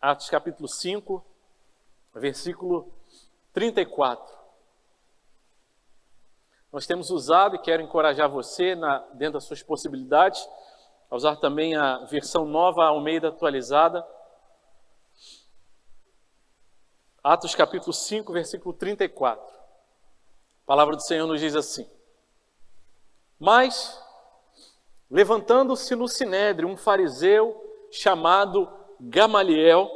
Atos capítulo 5, versículo 34. Nós temos usado, e quero encorajar você, dentro das suas possibilidades, a usar também a versão nova Almeida atualizada. Atos capítulo 5, versículo 34. A palavra do Senhor nos diz assim: Mas, levantando-se no sinédrio um fariseu chamado Gamaliel,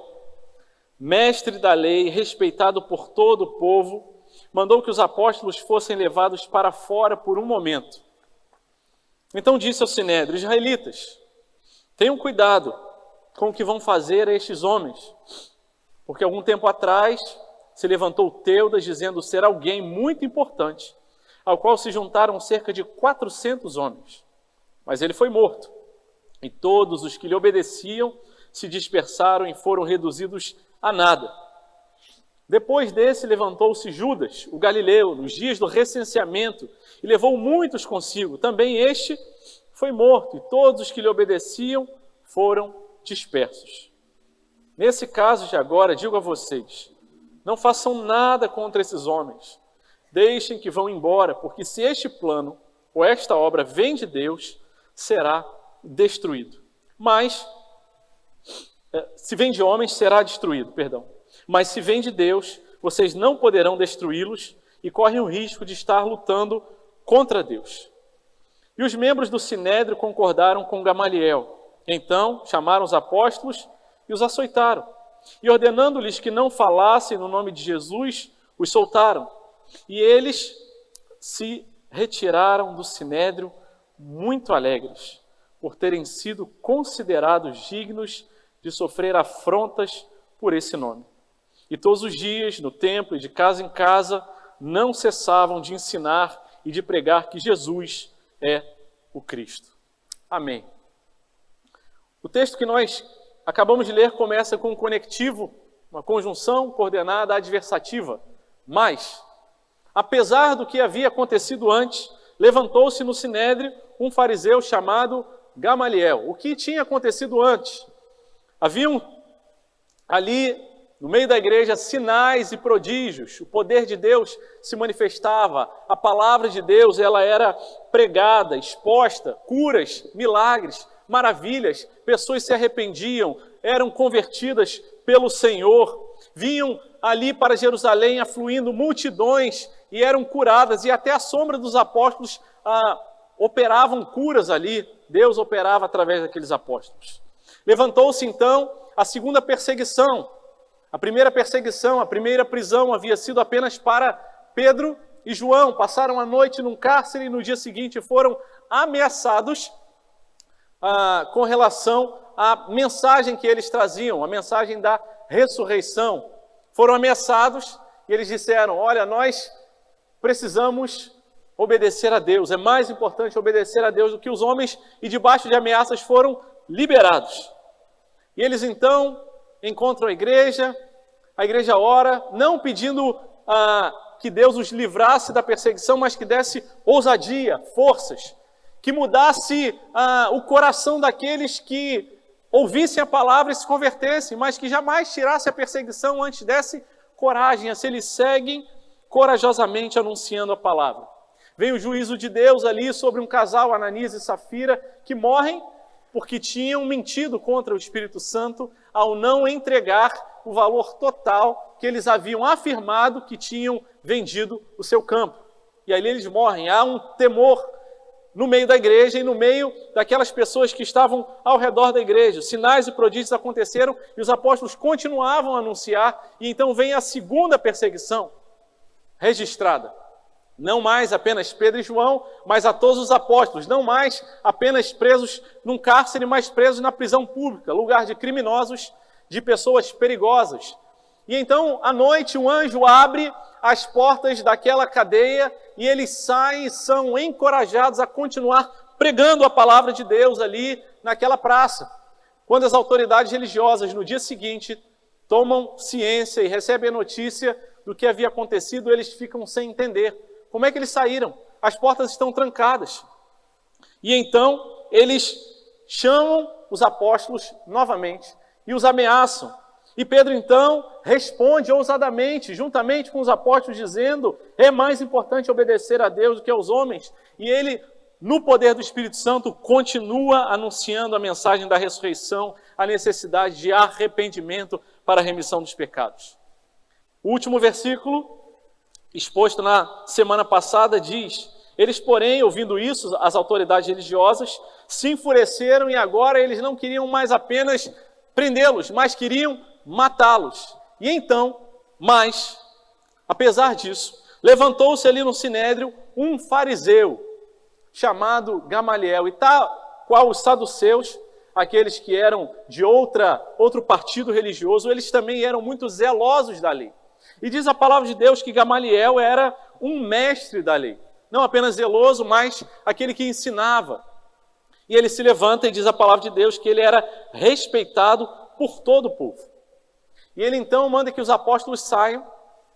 mestre da lei, respeitado por todo o povo, mandou que os apóstolos fossem levados para fora por um momento. Então disse ao sinédrio: Israelitas, tenham cuidado com o que vão fazer a estes homens, porque algum tempo atrás se levantou Teudas dizendo ser alguém muito importante, ao qual se juntaram cerca de 400 homens. Mas ele foi morto, e todos os que lhe obedeciam se dispersaram e foram reduzidos a nada. Depois desse levantou-se Judas, o Galileu, nos dias do recenseamento, e levou muitos consigo. Também este foi morto, e todos os que lhe obedeciam foram dispersos. Nesse caso de agora, digo a vocês, não façam nada contra esses homens. Deixem que vão embora, porque se este plano ou esta obra vem de Deus, será destruído. Mas, se vem de homens, será destruído, Mas se vem de Deus, vocês não poderão destruí-los e correm o risco de estar lutando contra Deus. E os membros do sinédrio concordaram com Gamaliel. Então chamaram os apóstolos e os açoitaram. E ordenando-lhes que não falassem no nome de Jesus, os soltaram. E eles se retiraram do sinédrio muito alegres, por terem sido considerados dignos de sofrer afrontas por esse nome. E todos os dias, no templo e de casa em casa, não cessavam de ensinar e de pregar que Jesus é o Cristo. Amém. O texto que nós acabamos de ler começa com um conectivo, uma conjunção coordenada adversativa. Mas, apesar do que havia acontecido antes, levantou-se no sinédrio um fariseu chamado Gamaliel. O que tinha acontecido antes? Haviam ali, no meio da igreja, sinais e prodígios. O poder de Deus se manifestava. A palavra de Deus, ela era pregada, exposta. Curas, milagres, maravilhas. Pessoas se arrependiam, eram convertidas pelo Senhor. Vinham ali para Jerusalém afluindo multidões e eram curadas. E até a sombra dos apóstolos operavam curas ali. Deus operava através daqueles apóstolos. Levantou-se então a segunda perseguição. A primeira perseguição, a primeira prisão havia sido apenas para Pedro e João. Passaram a noite num cárcere e no dia seguinte foram ameaçados com relação à mensagem que eles traziam, a mensagem da ressurreição. Foram ameaçados e eles disseram: olha, nós precisamos obedecer a Deus. É mais importante obedecer a Deus do que os homens, e debaixo de ameaças foram liberados. E eles então encontram a igreja ora, não pedindo que Deus os livrasse da perseguição, mas que desse ousadia, forças, que mudasse o coração daqueles que ouvissem a palavra e se convertessem, mas que jamais tirasse a perseguição, antes desse coragem, assim eles seguem corajosamente anunciando a palavra. Vem o juízo de Deus ali sobre um casal, Ananias e Safira, que morrem porque tinham mentido contra o Espírito Santo ao não entregar o valor total que eles haviam afirmado que tinham vendido o seu campo. E ali eles morrem. Há um temor no meio da igreja e no meio daquelas pessoas que estavam ao redor da igreja. Sinais e prodígios aconteceram e os apóstolos continuavam a anunciar. E então vem a segunda perseguição registrada. Não mais apenas Pedro e João, mas a todos os apóstolos. Não mais apenas presos num cárcere, mas presos na prisão pública, lugar de criminosos, de pessoas perigosas. E então, à noite, um anjo abre as portas daquela cadeia e eles saem e são encorajados a continuar pregando a palavra de Deus ali naquela praça. Quando as autoridades religiosas, no dia seguinte, tomam ciência e recebem a notícia do que havia acontecido, eles ficam sem entender. Como é que eles saíram? As portas estão trancadas. E então eles chamam os apóstolos novamente e os ameaçam. E Pedro, então, responde ousadamente, juntamente com os apóstolos, dizendo: é mais importante obedecer a Deus do que aos homens. E ele, no poder do Espírito Santo, continua anunciando a mensagem da ressurreição, a necessidade de arrependimento para a remissão dos pecados. O último versículo, exposto na semana passada, diz: eles, porém, ouvindo isso, as autoridades religiosas, se enfureceram e agora eles não queriam mais apenas prendê-los, mas queriam matá-los. E então, apesar disso, levantou-se ali no sinédrio um fariseu chamado Gamaliel, e tal qual os saduceus, aqueles que eram de outro partido religioso, eles também eram muito zelosos da lei. E diz a palavra de Deus que Gamaliel era um mestre da lei. Não apenas zeloso, mas aquele que ensinava. E ele se levanta e diz a palavra de Deus que ele era respeitado por todo o povo. E ele então manda que os apóstolos saiam,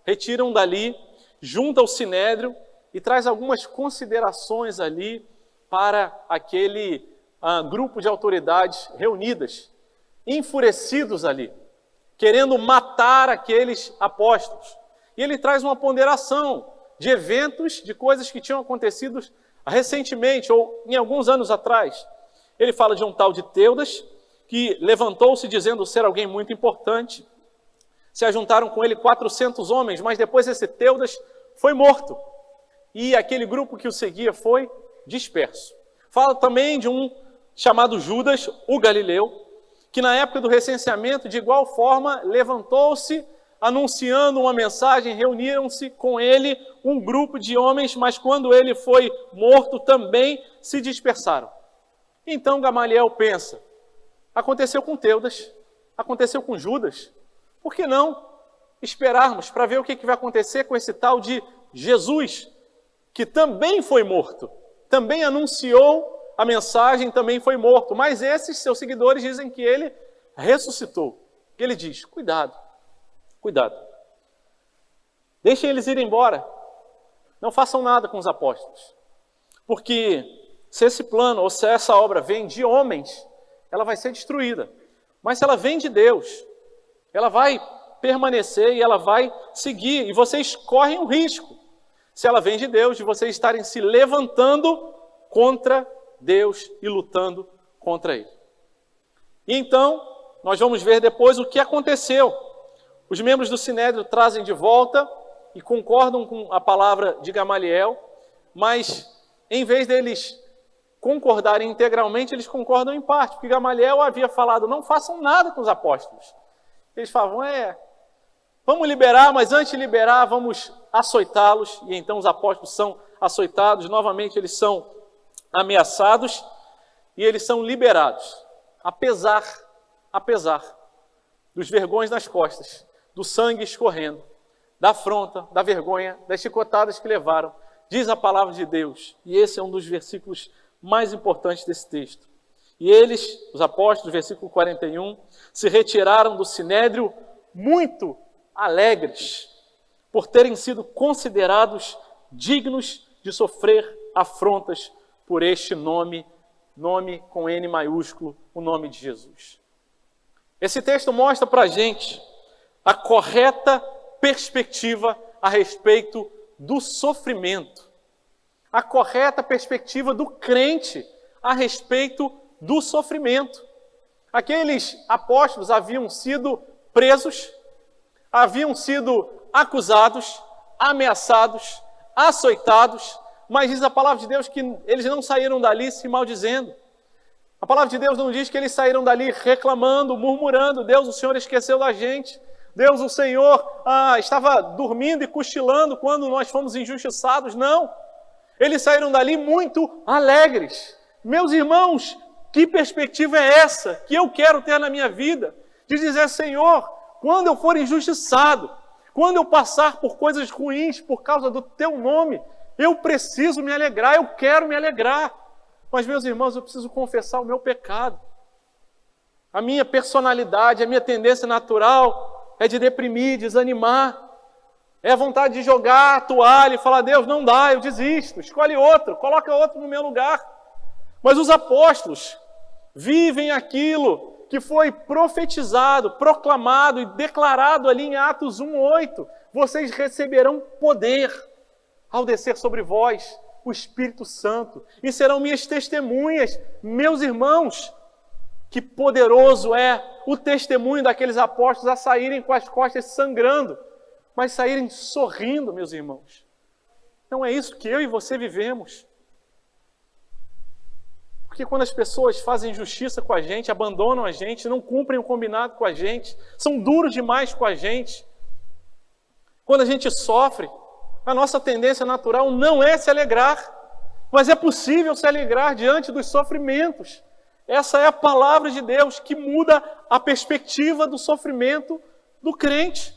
retiram dali, junta o sinédrio e traz algumas considerações ali para aquele grupo de autoridades reunidas, enfurecidos ali, querendo matar aqueles apóstolos. E ele traz uma ponderação de eventos, de coisas que tinham acontecido recentemente ou em alguns anos atrás. Ele fala de um tal de Teudas, que levantou-se dizendo ser alguém muito importante. Se ajuntaram com ele 400 homens, mas depois esse Teudas foi morto. E aquele grupo que o seguia foi disperso. Fala também de um chamado Judas, o Galileu, que na época do recenseamento, de igual forma, levantou-se, anunciando uma mensagem, reuniram-se com ele um grupo de homens, mas quando ele foi morto também se dispersaram. Então Gamaliel pensa: aconteceu com Teudas, aconteceu com Judas, por que não esperarmos para ver o que vai acontecer com esse tal de Jesus, que também foi morto, também anunciou a mensagem, também foi morto, mas esses seus seguidores dizem que ele ressuscitou. E ele diz: cuidado, deixem eles ir embora, não façam nada com os apóstolos, porque se esse plano ou se essa obra vem de homens, ela vai ser destruída, mas se ela vem de Deus, ela vai permanecer e ela vai seguir, e vocês correm um risco, se ela vem de Deus, de vocês estarem se levantando contra Deus e lutando contra Ele. E então, nós vamos ver depois o que aconteceu. Os membros do Sinédrio trazem de volta e concordam com a palavra de Gamaliel, mas em vez deles concordarem integralmente, eles concordam em parte, porque Gamaliel havia falado: não façam nada com os apóstolos. Eles falavam: vamos liberar, mas antes de liberar, vamos açoitá-los. E então os apóstolos são açoitados, novamente eles são ameaçados e eles são liberados, apesar dos vergões nas costas, do sangue escorrendo, da afronta, da vergonha, das chicotadas que levaram. Diz a palavra de Deus, e esse é um dos versículos mais importantes desse texto. E eles, os apóstolos, versículo 41, se retiraram do sinédrio muito alegres, por terem sido considerados dignos de sofrer afrontas por este nome com N maiúsculo, o nome de Jesus. Esse texto mostra para a gente a correta perspectiva a respeito do sofrimento, a correta perspectiva do crente a respeito do sofrimento. Aqueles apóstolos haviam sido presos, haviam sido acusados, ameaçados, açoitados, mas diz a palavra de Deus que eles não saíram dali se maldizendo. A palavra de Deus não diz que eles saíram dali reclamando, murmurando: Deus, o Senhor esqueceu da gente. Deus, o Senhor estava dormindo e cochilando quando nós fomos injustiçados. Não. Eles saíram dali muito alegres. Meus irmãos, que perspectiva é essa que eu quero ter na minha vida? De dizer: Senhor, quando eu for injustiçado, quando eu passar por coisas ruins por causa do Teu nome, eu preciso me alegrar, eu quero me alegrar. Mas, meus irmãos, eu preciso confessar o meu pecado. A minha personalidade, a minha tendência natural é de deprimir, desanimar. É a vontade de jogar a toalha e falar: Deus, não dá, eu desisto. Escolhe outro, coloca outro no meu lugar. Mas os apóstolos vivem aquilo que foi profetizado, proclamado e declarado ali em Atos 1:8. Vocês receberão poder ao descer sobre vós o Espírito Santo e serão minhas testemunhas. Meus irmãos, que poderoso é o testemunho daqueles apóstolos a saírem com as costas sangrando, mas saírem sorrindo, meus irmãos. Não é isso que eu e você vivemos. Porque quando as pessoas fazem justiça com a gente, abandonam a gente, não cumprem o combinado com a gente, são duros demais com a gente, quando a gente sofre, a nossa tendência natural não é se alegrar, mas é possível se alegrar diante dos sofrimentos. Essa é a palavra de Deus que muda a perspectiva do sofrimento do crente.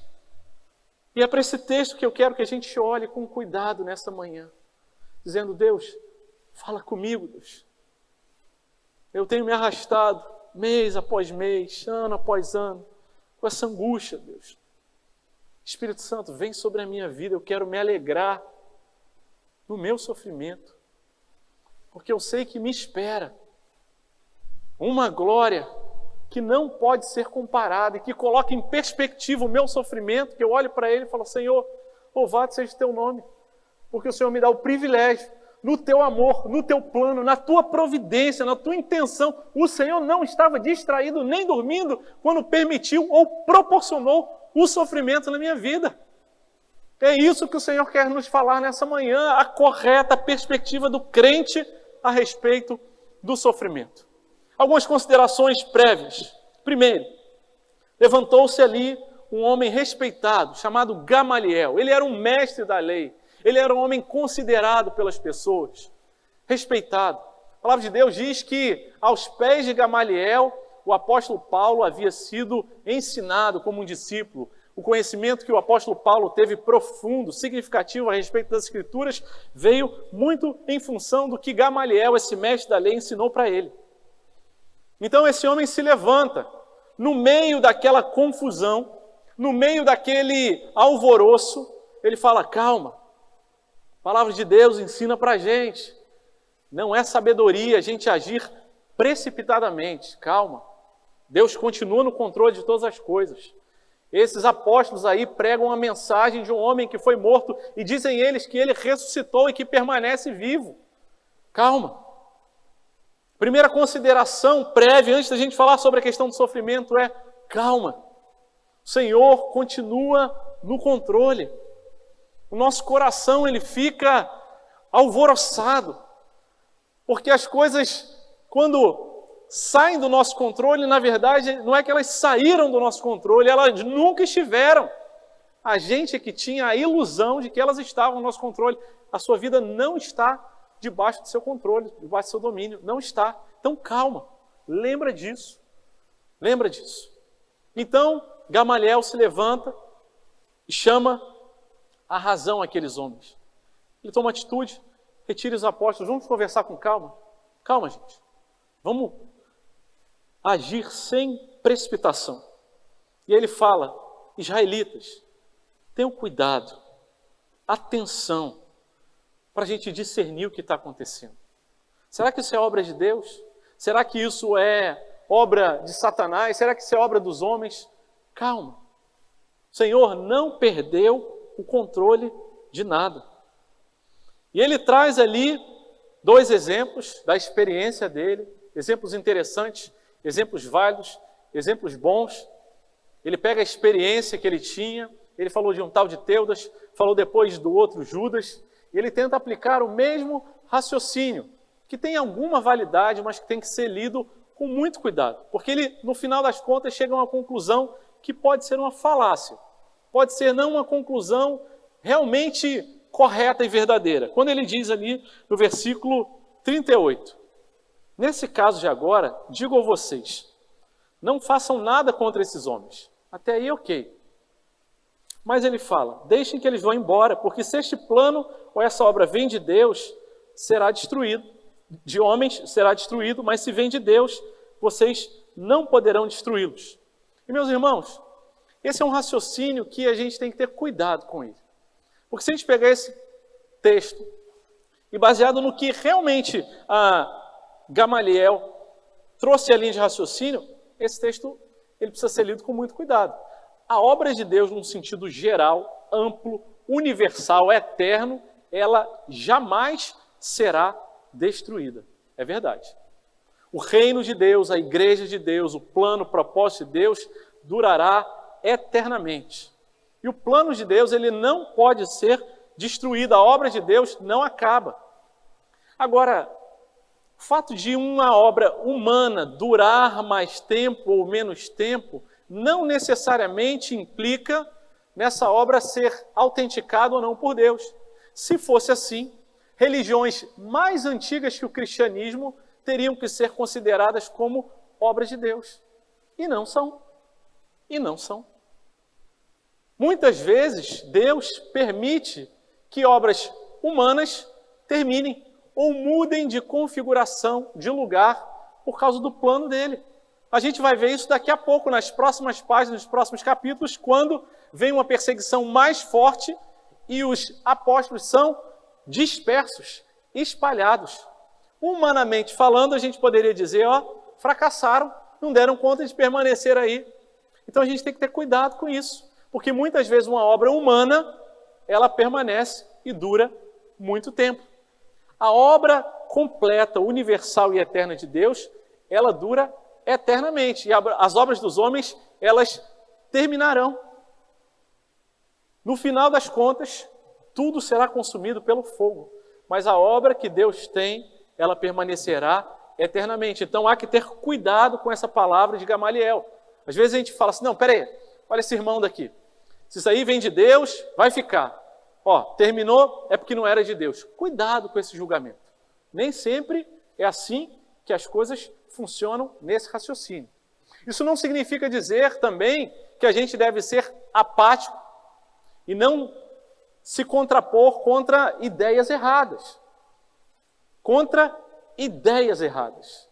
E é para esse texto que eu quero que a gente olhe com cuidado nessa manhã, dizendo: Deus, fala comigo, Deus. Eu tenho me arrastado mês após mês, ano após ano, com essa angústia, Deus. Espírito Santo, vem sobre a minha vida, eu quero me alegrar no meu sofrimento, porque eu sei que me espera uma glória que não pode ser comparada e que coloca em perspectiva o meu sofrimento, que eu olho para ele e falo: Senhor, louvado seja o teu nome, porque o Senhor me dá o privilégio, no teu amor, no teu plano, na tua providência, na tua intenção. O Senhor não estava distraído nem dormindo quando permitiu ou proporcionou o sofrimento na minha vida. É isso que o Senhor quer nos falar nessa manhã, a correta perspectiva do crente a respeito do sofrimento. Algumas considerações prévias. Primeiro, levantou-se ali um homem respeitado, chamado Gamaliel. Ele era um mestre da lei. Ele era um homem considerado pelas pessoas, respeitado. A palavra de Deus diz que aos pés de Gamaliel, o apóstolo Paulo havia sido ensinado como um discípulo. O conhecimento que o apóstolo Paulo teve profundo, significativo a respeito das Escrituras, veio muito em função do que Gamaliel, esse mestre da lei, ensinou para ele. Então esse homem se levanta, no meio daquela confusão, no meio daquele alvoroço, ele fala: calma, a palavra de Deus ensina para a gente, não é sabedoria a gente agir precipitadamente, calma. Deus continua no controle de todas as coisas. Esses apóstolos aí pregam a mensagem de um homem que foi morto e dizem eles que ele ressuscitou e que permanece vivo. Calma. Primeira consideração prévia, antes da gente falar sobre a questão do sofrimento, é: calma. O Senhor continua no controle. O nosso coração, ele fica alvoroçado, porque as coisas, quando saem do nosso controle, na verdade, não é que elas saíram do nosso controle, elas nunca estiveram. A gente é que tinha a ilusão de que elas estavam no nosso controle. A sua vida não está debaixo do seu controle, debaixo do seu domínio. Não está. Então, calma. Lembra disso. Lembra disso. Então, Gamaliel se levanta e chama a razão àqueles homens. Ele toma atitude, retira os apóstolos. Vamos conversar com calma. Calma, gente. Vamos agir sem precipitação. E ele fala: israelitas, tenham cuidado, atenção, para a gente discernir o que está acontecendo. Será que isso é obra de Deus? Será que isso é obra de Satanás? Será que isso é obra dos homens? Calma. O Senhor não perdeu o controle de nada. E ele traz ali 2 exemplos da experiência dele, exemplos interessantes, exemplos válidos, exemplos bons. Ele pega a experiência que ele tinha, ele falou de um tal de Teudas, falou depois do outro Judas, e ele tenta aplicar o mesmo raciocínio, que tem alguma validade, mas que tem que ser lido com muito cuidado, porque ele, no final das contas, chega a uma conclusão que pode ser uma falácia, pode ser não uma conclusão realmente correta e verdadeira. Quando ele diz ali no versículo 38, nesse caso de agora, digo a vocês, não façam nada contra esses homens. Até aí, ok. Mas ele fala, deixem que eles vão embora, porque se este plano ou essa obra vem de Deus, será destruído. De homens será destruído, mas se vem de Deus, vocês não poderão destruí-los. E meus irmãos, esse é um raciocínio que a gente tem que ter cuidado com ele. Porque se a gente pegar esse texto e baseado no que realmente Gamaliel trouxe a linha de raciocínio, esse texto ele precisa ser lido com muito cuidado. A obra de Deus, num sentido geral, amplo, universal, eterno, ela jamais será destruída. É verdade. O reino de Deus, a igreja de Deus, o plano, o propósito de Deus durará eternamente. E o plano de Deus, ele não pode ser destruído. A obra de Deus não acaba. Agora, o fato de uma obra humana durar mais tempo ou menos tempo não necessariamente implica nessa obra ser autenticada ou não por Deus. Se fosse assim, religiões mais antigas que o cristianismo teriam que ser consideradas como obras de Deus. E não são. E não são. Muitas vezes, Deus permite que obras humanas terminem ou mudem de configuração, de lugar, por causa do plano dele. A gente vai ver isso daqui a pouco, nas próximas páginas, nos próximos capítulos, quando vem uma perseguição mais forte e os apóstolos são dispersos, espalhados. Humanamente falando, a gente poderia dizer, fracassaram, não deram conta de permanecer aí. Então a gente tem que ter cuidado com isso, porque muitas vezes uma obra humana, ela permanece e dura muito tempo. A obra completa, universal e eterna de Deus, ela dura eternamente. E as obras dos homens, elas terminarão. No final das contas, tudo será consumido pelo fogo. Mas a obra que Deus tem, ela permanecerá eternamente. Então há que ter cuidado com essa palavra de Gamaliel. Às vezes a gente fala assim, não, peraí, olha esse irmão daqui. Se isso aí vem de Deus, vai ficar. Terminou, é porque não era de Deus. Cuidado com esse julgamento. Nem sempre é assim que as coisas funcionam nesse raciocínio. Isso não significa dizer também que a gente deve ser apático e não se contrapor contra ideias erradas. Contra ideias erradas.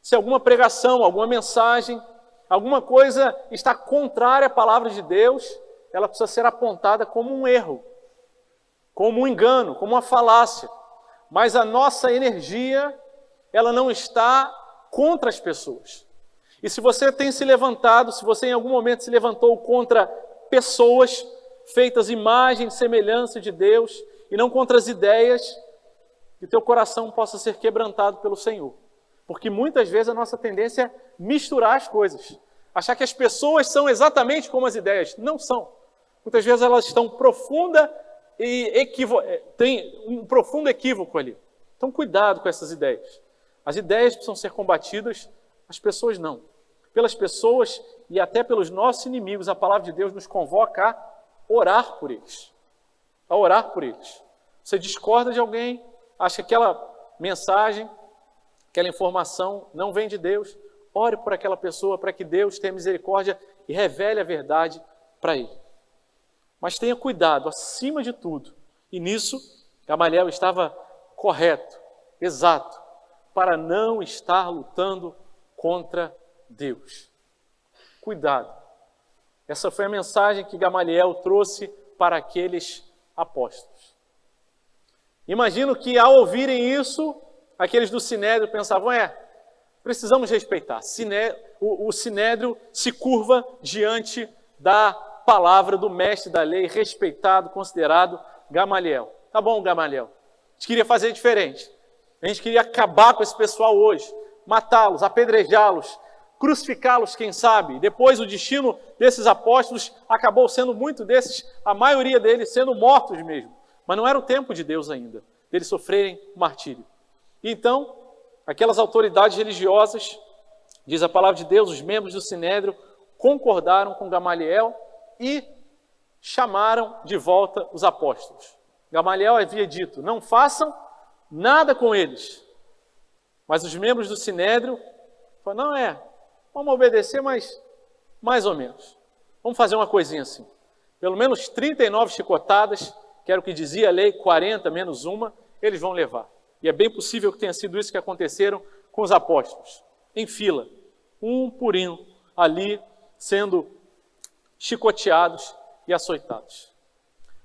Se alguma pregação, alguma mensagem, alguma coisa está contrária à palavra de Deus, ela precisa ser apontada como um erro, como um engano, como uma falácia. Mas a nossa energia, ela não está contra as pessoas. E se você tem se levantado, se você em algum momento se levantou contra pessoas feitas imagem e semelhança de Deus, e não contra as ideias, que teu coração possa ser quebrantado pelo Senhor. Porque muitas vezes a nossa tendência é misturar as coisas. Achar que as pessoas são exatamente como as ideias. Não são. Muitas vezes elas estão tem um profundo equívoco ali. Então cuidado com essas ideias. As ideias precisam ser combatidas, as pessoas não. Pelas pessoas e até pelos nossos inimigos, a palavra de Deus nos convoca a orar por eles. A orar por eles. Você discorda de alguém, acha que aquela mensagem, aquela informação não vem de Deus, ore por aquela pessoa para que Deus tenha misericórdia e revele a verdade para ele. Mas tenha cuidado, acima de tudo, e nisso Gamaliel estava correto, exato, para não estar lutando contra Deus. Cuidado. Essa foi a mensagem que Gamaliel trouxe para aqueles apóstolos. Imagino que ao ouvirem isso, aqueles do Sinédrio pensavam, precisamos respeitar. O Sinédrio se curva diante da palavra do mestre da lei, respeitado, considerado Gamaliel. Tá bom, Gamaliel. A gente queria fazer diferente. A gente queria acabar com esse pessoal hoje, matá-los, apedrejá-los, crucificá-los, quem sabe. Depois o destino desses apóstolos acabou sendo muito desses, a maioria deles sendo mortos mesmo. Mas não era o tempo de Deus ainda, deles sofrerem martírio. E então, aquelas autoridades religiosas, diz a palavra de Deus, os membros do Sinédrio concordaram com Gamaliel e chamaram de volta os apóstolos. Gamaliel havia dito, não façam nada com eles. Mas os membros do Sinédrio falaram, vamos obedecer, mas mais ou menos. Vamos fazer uma coisinha assim. Pelo menos 39 chicotadas, que era o que dizia a lei, 40 menos uma, eles vão levar. E é bem possível que tenha sido isso que aconteceram com os apóstolos. Em fila, um por um, ali sendo chicoteados e açoitados.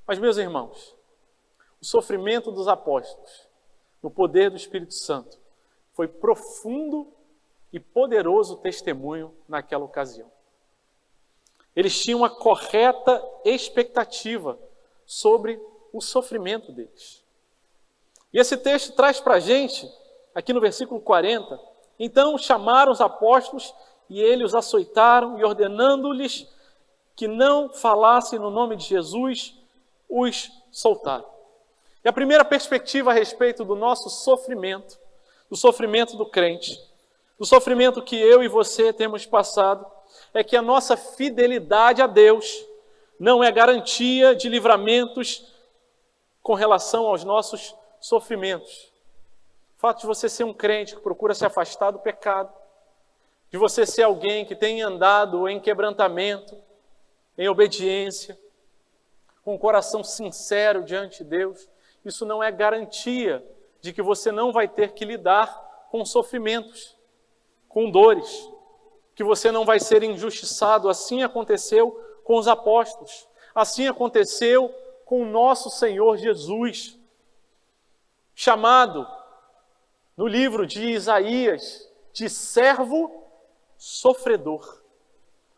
Mas, meus irmãos, o sofrimento dos apóstolos, no poder do Espírito Santo, foi profundo e poderoso testemunho naquela ocasião. Eles tinham uma correta expectativa sobre o sofrimento deles. E esse texto traz para a gente, aqui no versículo 40, então chamaram os apóstolos e eles os açoitaram e ordenando-lhes que não falassem no nome de Jesus, os soltaram. E a primeira perspectiva a respeito do nosso sofrimento, do sofrimento do crente, do sofrimento que eu e você temos passado, é que a nossa fidelidade a Deus não é garantia de livramentos com relação aos nossos sofrimentos. O fato de você ser um crente que procura se afastar do pecado, de você ser alguém que tem andado em quebrantamento, em obediência, com um coração sincero diante de Deus, isso não é garantia de que você não vai ter que lidar com sofrimentos, com dores, que você não vai ser injustiçado. Assim aconteceu com os apóstolos, assim aconteceu com o nosso Senhor Jesus, chamado no livro de Isaías de servo sofredor,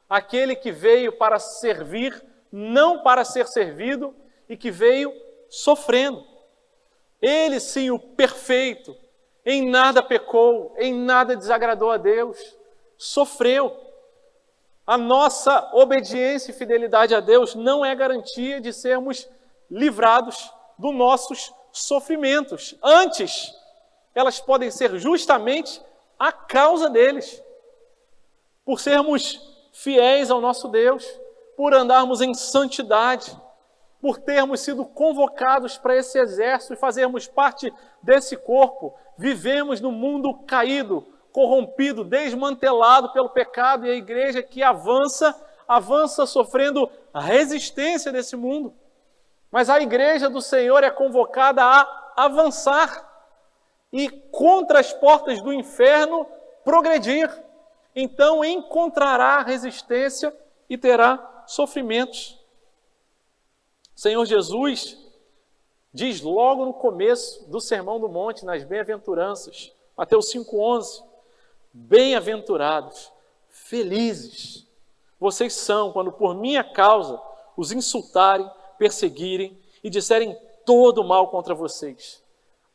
aquele que veio para servir, não para ser servido, e que veio sofrendo. Ele sim, o perfeito, em nada pecou, em nada desagradou a Deus, sofreu. A nossa obediência e fidelidade a Deus não é garantia de sermos livrados dos nossos sofrimentos. Antes, elas podem ser justamente a causa deles. Por sermos fiéis ao nosso Deus, por andarmos em santidade, por termos sido convocados para esse exército e fazermos parte desse corpo. Vivemos num mundo caído, corrompido, desmantelado pelo pecado, e a igreja que avança sofrendo a resistência desse mundo. Mas a igreja do Senhor é convocada a avançar e contra as portas do inferno progredir. Então encontrará resistência e terá sofrimentos. O Senhor Jesus diz logo no começo do Sermão do Monte, nas bem-aventuranças, Mateus 5,11, bem-aventurados, felizes, vocês são quando por minha causa os insultarem, perseguirem e disserem todo mal contra vocês.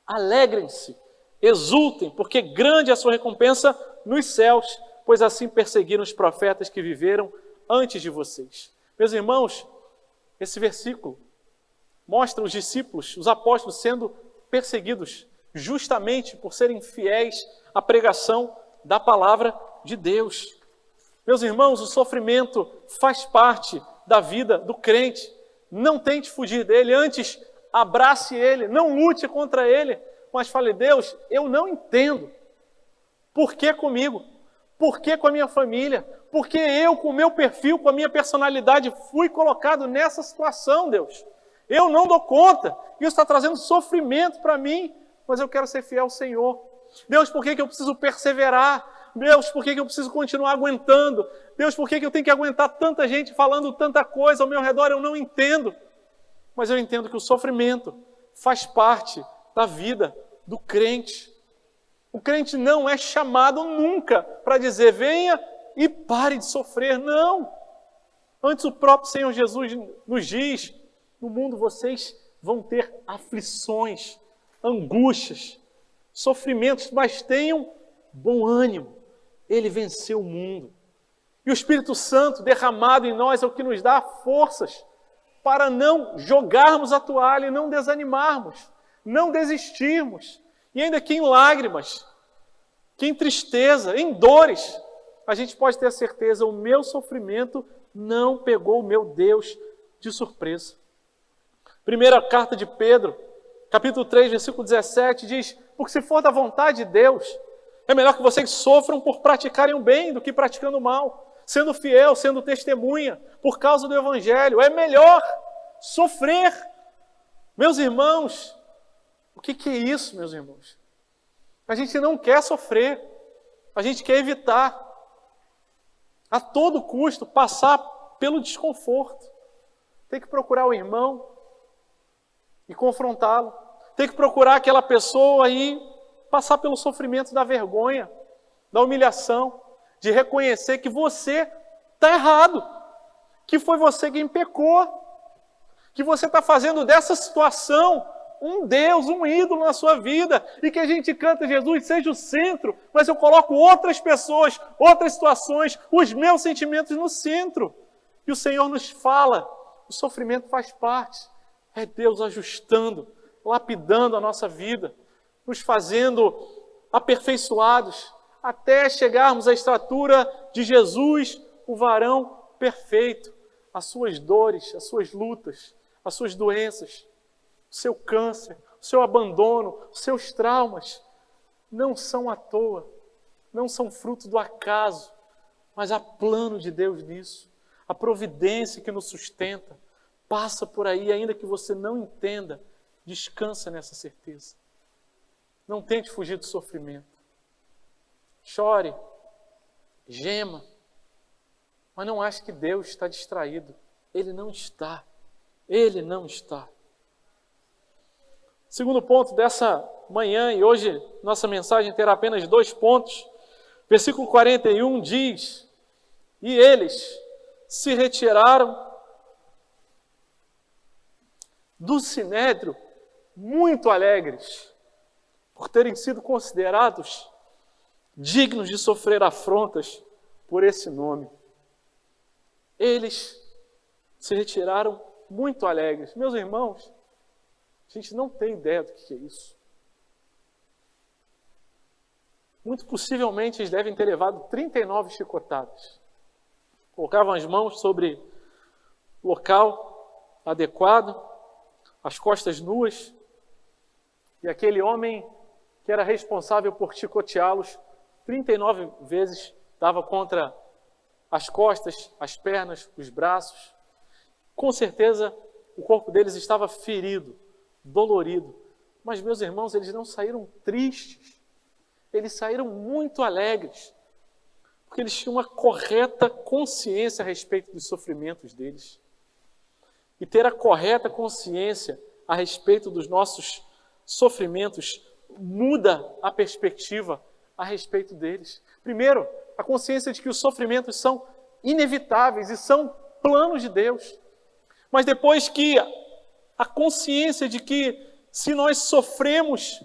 Alegrem-se, exultem, porque grande é a sua recompensa nos céus, pois assim perseguiram os profetas que viveram antes de vocês. Meus irmãos, esse versículo mostra os discípulos, os apóstolos, sendo perseguidos justamente por serem fiéis à pregação da palavra de Deus. Meus irmãos, o sofrimento faz parte da vida do crente. Não tente fugir dele, antes abrace ele, não lute contra ele, mas fale: Deus, eu não entendo. Por que comigo? Por que com a minha família? Por que eu, com o meu perfil, com a minha personalidade, fui colocado nessa situação, Deus? Eu não dou conta. Isso está trazendo sofrimento para mim, mas eu quero ser fiel ao Senhor. Deus, por que eu preciso perseverar? Deus, por que eu preciso continuar aguentando? Deus, por que eu tenho que aguentar tanta gente falando tanta coisa ao meu redor? Eu não entendo. Mas eu entendo que o sofrimento faz parte da vida do crente. O crente não é chamado nunca para dizer: venha e pare de sofrer. Não. Antes, o próprio Senhor Jesus nos diz: no mundo vocês vão ter aflições, angústias, sofrimentos, mas tenham bom ânimo. Ele venceu o mundo. E o Espírito Santo derramado em nós é o que nos dá forças para não jogarmos a toalha e não desanimarmos, não desistirmos. E ainda que em lágrimas, que em tristeza, em dores, a gente pode ter a certeza: o meu sofrimento não pegou o meu Deus de surpresa. Primeira carta de Pedro, capítulo 3, versículo 17, diz: porque se for da vontade de Deus, é melhor que vocês sofram por praticarem o bem do que praticando o mal. Sendo fiel, sendo testemunha, por causa do Evangelho. É melhor sofrer. Meus irmãos, o que é isso, meus irmãos? A gente não quer sofrer, a gente quer evitar, a todo custo, passar pelo desconforto. Tem que procurar o irmão e confrontá-lo. Tem que procurar aquela pessoa e passar pelo sofrimento da vergonha da humilhação, de reconhecer que você está errado, que foi você quem pecou, que você está fazendo dessa situação um Deus, um ídolo na sua vida, e que a gente canta Jesus seja o centro, mas eu coloco outras pessoas, outras situações, os meus sentimentos no centro. E o Senhor nos fala, o sofrimento faz parte, é Deus ajustando, lapidando a nossa vida, nos fazendo aperfeiçoados, até chegarmos à estatura de Jesus, o varão perfeito. As suas dores, as suas lutas, as suas doenças, o seu câncer, o seu abandono, os seus traumas, não são à toa, não são fruto do acaso, mas há plano de Deus nisso. A providência que nos sustenta passa por aí, ainda que você não entenda, descansa nessa certeza. Não tente fugir do sofrimento. Chore, gema, mas não ache que Deus está distraído. Ele não está. Ele não está. Segundo ponto dessa manhã, e hoje nossa mensagem terá apenas 2 pontos. Versículo 41 diz: e eles se retiraram do sinédrio muito alegres, por terem sido considerados dignos de sofrer afrontas por esse nome. Eles se retiraram muito alegres. Meus irmãos, a gente não tem ideia do que é isso. Muito possivelmente eles devem ter levado 39 chicotadas. Colocavam as mãos sobre o local adequado, as costas nuas, e aquele homem que era responsável por chicoteá-los 39 vezes dava contra as costas, as pernas, os braços. Com certeza o corpo deles estava ferido, dolorido. Mas, meus irmãos, eles não saíram tristes. Eles saíram muito alegres, porque eles tinham uma correta consciência a respeito dos sofrimentos deles. E ter a correta consciência a respeito dos nossos sofrimentos muda a perspectiva a respeito deles. Primeiro, a consciência de que os sofrimentos são inevitáveis e são planos de Deus. Mas depois que a consciência de que se nós sofremos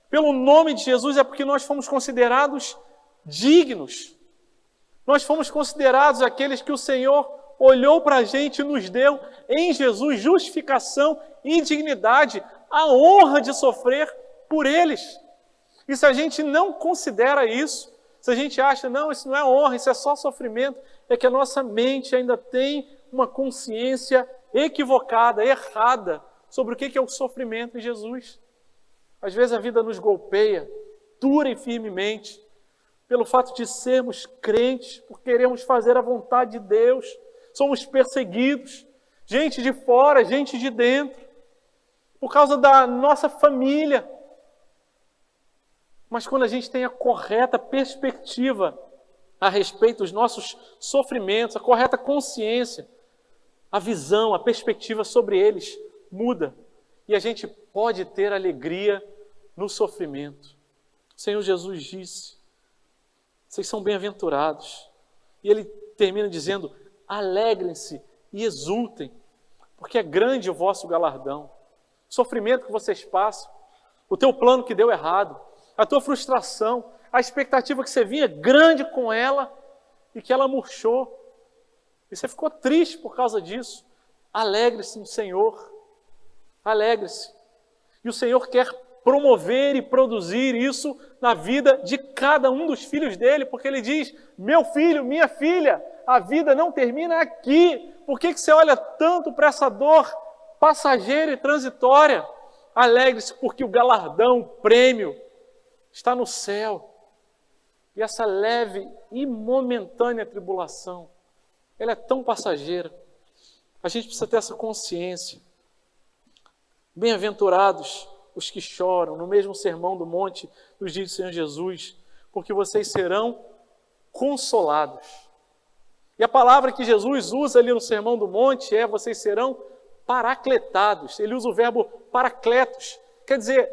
pelo nome de Jesus é porque nós fomos considerados dignos. Nós fomos considerados aqueles que o Senhor olhou para a gente e nos deu em Jesus justificação e dignidade, a honra de sofrer por eles. E se a gente não considera isso, se a gente acha, não, isso não é honra, isso é só sofrimento, é que a nossa mente ainda tem uma consciência equivocada, errada, sobre o que é o sofrimento em Jesus. Às vezes a vida nos golpeia, dura e firmemente, pelo fato de sermos crentes, por queremos fazer a vontade de Deus, somos perseguidos, gente de fora, gente de dentro, por causa da nossa família. Mas quando a gente tem a correta perspectiva a respeito dos nossos sofrimentos, a correta consciência, a visão, a perspectiva sobre eles muda. E a gente pode ter alegria no sofrimento. O Senhor Jesus disse, vocês são bem-aventurados. E Ele termina dizendo, alegrem-se e exultem, porque é grande o vosso galardão. O sofrimento que vocês passam, o teu plano que deu errado, a tua frustração, a expectativa que você vinha grande com ela e que ela murchou. E você ficou triste por causa disso. Alegre-se no Senhor. Alegre-se. E o Senhor quer promover e produzir isso na vida de cada um dos filhos dele, porque Ele diz, meu filho, minha filha, a vida não termina aqui. Por que você olha tanto para essa dor passageira e transitória? Alegre-se porque o galardão, o prêmio, está no céu. E essa leve e momentânea tribulação, ela é tão passageira. A gente precisa ter essa consciência. Bem-aventurados os que choram, no mesmo sermão do monte, nos dias do Senhor Jesus, porque vocês serão consolados. E a palavra que Jesus usa ali no sermão do monte é, vocês serão paracletados. Ele usa o verbo paracletos, quer dizer,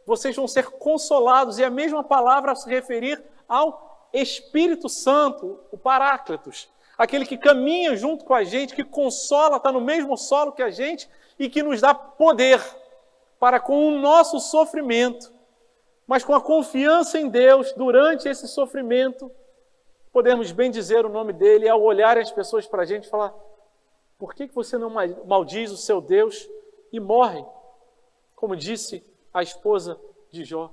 vocês vão ser consolados, e a mesma palavra a se referir ao Espírito Santo, o Paráclitos, aquele que caminha junto com a gente, que consola, está no mesmo solo que a gente e que nos dá poder para, com o nosso sofrimento, mas com a confiança em Deus durante esse sofrimento, podemos bem dizer o nome dele, e ao olhar as pessoas para a gente, falar: por que você não maldiz o seu Deus e morre? Como disse a esposa de Jó.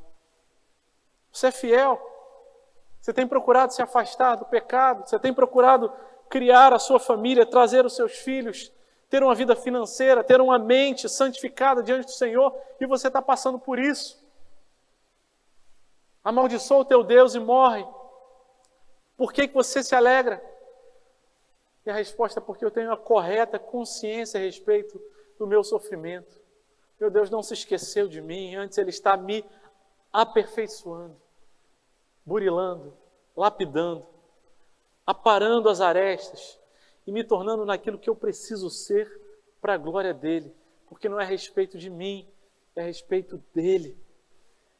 Você é fiel, você tem procurado se afastar do pecado, você tem procurado criar a sua família, trazer os seus filhos, ter uma vida financeira, ter uma mente santificada diante do Senhor, e você está passando por isso. Amaldiçoa o teu Deus e morre. Por que você se alegra? E a resposta é porque eu tenho a correta consciência a respeito do meu sofrimento. Meu Deus não se esqueceu de mim, antes Ele está me aperfeiçoando, burilando, lapidando, aparando as arestas e me tornando naquilo que eu preciso ser para a glória dEle, porque não é a respeito de mim, é a respeito dEle.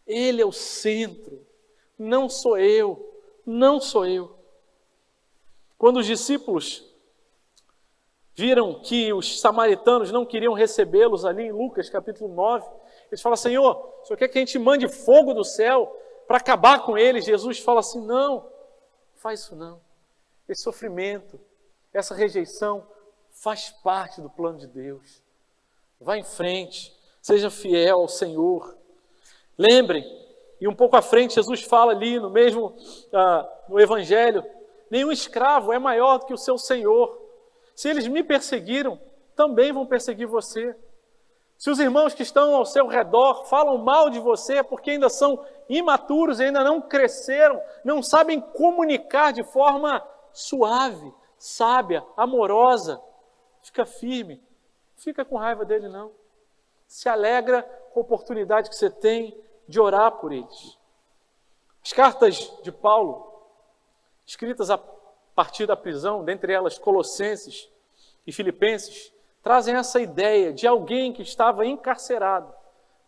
Ele é o centro, não sou eu, não sou eu. Quando os discípulos viram que os samaritanos não queriam recebê-los ali em Lucas capítulo 9, eles falam: Senhor, o Senhor quer que a gente mande fogo do céu para acabar com eles? Jesus fala assim: não, faz isso não. Esse sofrimento, essa rejeição faz parte do plano de Deus. Vá em frente, seja fiel ao Senhor. Lembrem, e um pouco à frente Jesus fala ali no mesmo, no Evangelho: nenhum escravo é maior do que o seu Senhor. Se eles me perseguiram, também vão perseguir você. Se os irmãos que estão ao seu redor falam mal de você, é porque ainda são imaturos, ainda não cresceram, não sabem comunicar de forma suave, sábia, amorosa. Fica firme, fica com raiva dele não. Se alegra com a oportunidade que você tem de orar por eles. As cartas de Paulo, escritas a partir da prisão, dentre elas Colossenses e Filipenses, trazem essa ideia de alguém que estava encarcerado,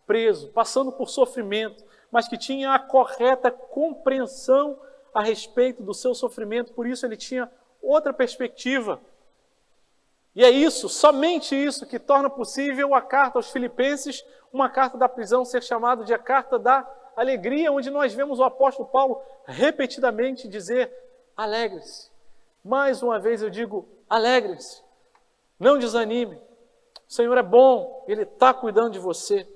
preso, passando por sofrimento, mas que tinha a correta compreensão a respeito do seu sofrimento, por isso ele tinha outra perspectiva. E é isso, somente isso, que torna possível a carta aos Filipenses, uma carta da prisão, ser chamada de a carta da alegria, onde nós vemos o apóstolo Paulo repetidamente dizer: alegre-se. Mais uma vez eu digo: alegre-se. Não desanime. O Senhor é bom, Ele está cuidando de você.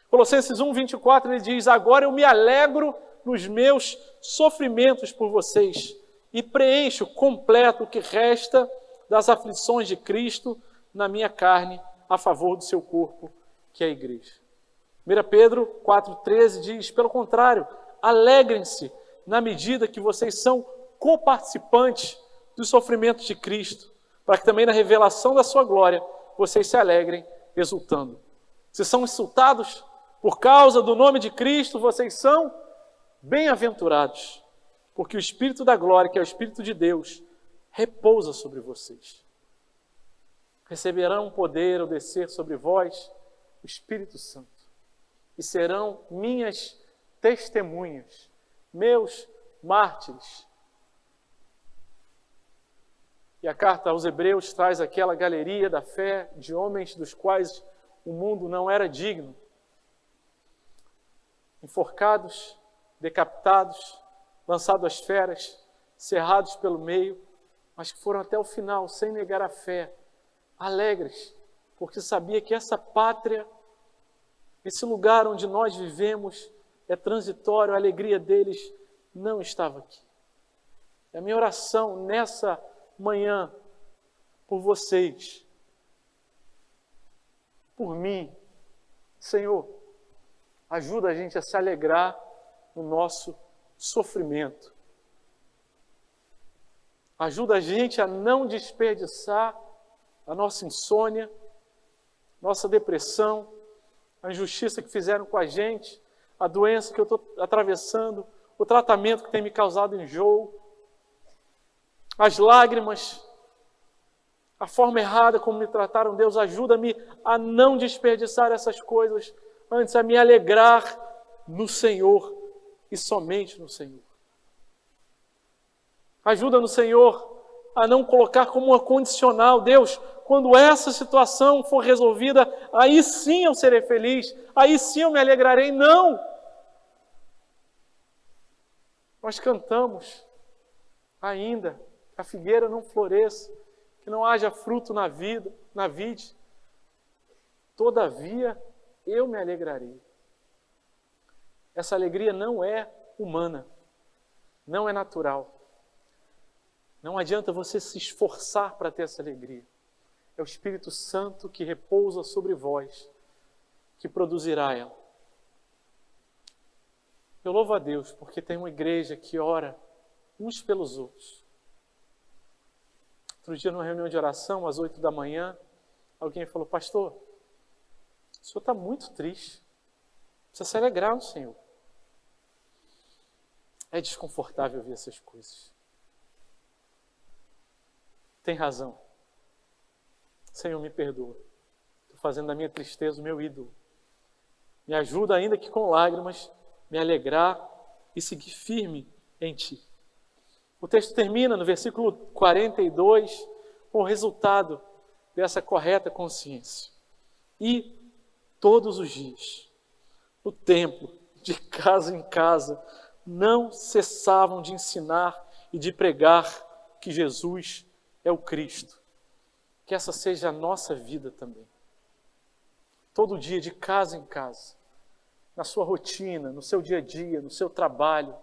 Colossenses 1:24, ele diz: agora eu me alegro nos meus sofrimentos por vocês e preencho completo o que resta das aflições de Cristo na minha carne, a favor do seu corpo, que é a igreja. 1 Pedro 4,13 diz: pelo contrário, alegrem-se na medida que vocês são coparticipantes dos sofrimentos de Cristo, para que também na revelação da sua glória vocês se alegrem exultando. Se são insultados por causa do nome de Cristo, vocês são bem-aventurados, porque o Espírito da glória, que é o Espírito de Deus, repousa sobre vocês. Receberão poder ao descer sobre vós o Espírito Santo, e serão minhas testemunhas, meus mártires. E a carta aos Hebreus traz aquela galeria da fé de homens dos quais o mundo não era digno. Enforcados, decapitados, lançados às feras, cerrados pelo meio, mas que foram até o final sem negar a fé, alegres, porque sabia que essa pátria, esse lugar onde nós vivemos é transitório, a alegria deles não estava aqui. É a minha oração nessa manhã por vocês, por mim. Senhor, ajuda a gente a se alegrar no nosso sofrimento. Ajuda a gente a não desperdiçar a nossa insônia, nossa depressão, a injustiça que fizeram com a gente, a doença que eu estou atravessando, o tratamento que tem me causado enjoo, as lágrimas, a forma errada como me trataram. Deus, ajuda-me a não desperdiçar essas coisas, antes a me alegrar no Senhor e somente no Senhor. Ajuda-nos, Senhor, a não colocar como uma condicional. Deus, quando essa situação for resolvida, aí sim eu serei feliz, aí sim eu me alegrarei. Não! Nós cantamos ainda, a figueira não floresça, que não haja fruto na vide. Todavia, eu me alegrarei. Essa alegria não é humana, não é natural. Não adianta você se esforçar para ter essa alegria. É o Espírito Santo que repousa sobre vós, que produzirá ela. Eu louvo a Deus porque tem uma igreja que ora uns pelos outros. Outro dia, numa reunião de oração, às 8 da manhã, alguém falou: pastor, o senhor está muito triste. Precisa se alegrar no Senhor. É desconfortável ouvir essas coisas. Tem razão. Senhor, me perdoa. Estou fazendo da minha tristeza o meu ídolo. Me ajuda, ainda que com lágrimas, me alegrar e seguir firme em Ti. O texto termina no versículo 42 com o resultado dessa correta consciência. E todos os dias, no templo, de casa em casa, não cessavam de ensinar e de pregar que Jesus é o Cristo. Que essa seja a nossa vida também. Todo dia, de casa em casa, na sua rotina, no seu dia a dia, no seu trabalho,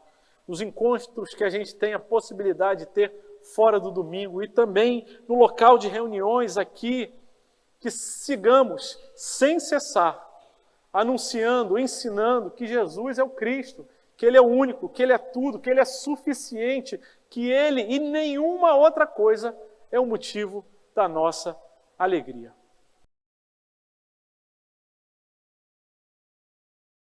nos encontros que a gente tem a possibilidade de ter fora do domingo e também no local de reuniões aqui, que sigamos sem cessar, anunciando, ensinando que Jesus é o Cristo, que Ele é o único, que Ele é tudo, que Ele é suficiente, que Ele e nenhuma outra coisa é o motivo da nossa alegria.